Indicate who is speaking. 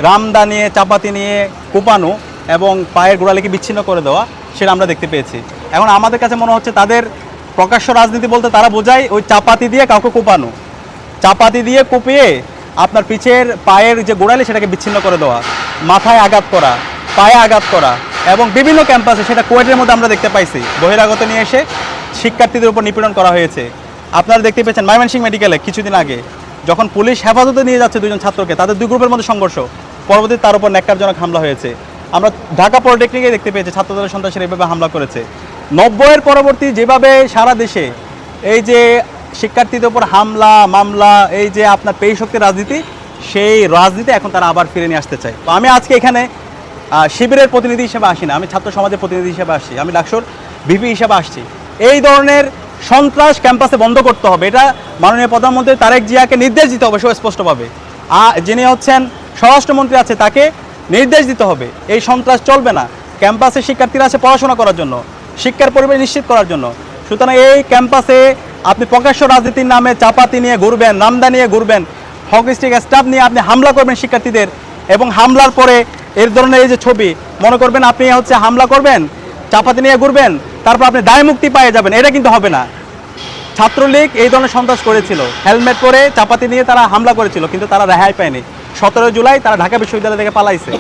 Speaker 1: রামদা নিয়ে চাপাতি নিয়ে কোপানো এবং পায়ের গোড়ালিকে বিচ্ছিন্ন করে দেওয়া, সেটা আমরা দেখতে পেয়েছি। এখন আমাদের কাছে মনে হচ্ছে তাদের প্রকাশ্য রাজনীতি বলতে তারা বোঝায় ওই চাপাতি দিয়ে কাউকে কোপানো, চাপাতি দিয়ে কুপিয়ে আপনার পিছের পায়ের যে গোড়ালি সেটাকে বিচ্ছিন্ন করে দেওয়া, মাথায় আঘাত করা, পায়ে আঘাত করা, এবং বিভিন্ন ক্যাম্পাসে, সেটা কোয়েটের মধ্যে আমরা দেখতে পাইছি, বহিরাগত নিয়ে এসে শিক্ষার্থীদের উপর নিপীড়ন করা হয়েছে। আপনারা দেখতে পেয়েছেন ময়মনসিংহ মেডিকেলে কিছুদিন আগে যখন পুলিশ হেফাজতে নিয়ে যাচ্ছে দুজন ছাত্রকে, তাদের দুই গ্রুপের মধ্যে সংঘর্ষ, পরবর্তীতে তার উপর ন্যাক্কারজনক হামলা হয়েছে। আমরা ঢাকা পলিটেকনিকে দেখতে পেয়েছি ছাত্রদলের সন্ত্রাসীরা এইভাবে হামলা করেছে। 90-এর পরবর্তী যেভাবে সারা দেশে এই যে শিক্ষার্থীদের উপর হামলা মামলা, এই যে আপনার পেশী শক্তির রাজনীতি, সেই রাজনীতি এখন তারা আবার ফিরে নিয়ে আসতে চায়। তো আমি আজকে এখানে শিবিরের প্রতিনিধি হিসেবে আসি না, আমি ছাত্র সমাজের প্রতিনিধি হিসেবে আসছি, আমি ডাকসুর ভিপি হিসেবে আসছি। এই ধরনের সন্ত্রাস ক্যাম্পাসে বন্ধ করতে হবে, এটা মাননীয় প্রধানমন্ত্রী তারেক জিয়াকে নির্দেশ দিতে হবে সুস্পষ্টভাবে। যিনি হচ্ছেন স্বরাষ্ট্রমন্ত্রী আছে, তাকে নির্দেশ দিতে হবে এই সন্ত্রাস চলবে না। ক্যাম্পাসে শিক্ষার্থীরা আছে পড়াশোনা করার জন্য, শিক্ষার পরিবেশ নিশ্চিত করার জন্য। সুতরাং এই ক্যাম্পাসে আপনি প্রকাশ্য রাজনীতির নামে চাপাতি নিয়ে ঘুরবেন, রামদা নিয়ে ঘুরবেন, হকিস্টিক স্টাফ নিয়ে আপনি হামলা করবেন শিক্ষার্থীদের, এবং হামলার পরে এর ধরনের এই যে ছবি, মনে করবেন আপনি হচ্ছে হামলা করবেন, চাপাতি নিয়ে ঘুরবেন, তারপর আপনি দায় মুক্তি পেয়ে যাবেন, এটা কিন্তু হবে না। ছাত্রলীগ এই ধরনের সন্ত্রাস করেছিল, হেলমেট পরে চাপাতি নিয়ে তারা হামলা করেছিল, কিন্তু তারা রেহাই পায়নি। 17 জুলাই তারা ঢাকা বিশ্ববিদ্যালয় থেকে পালাইছে।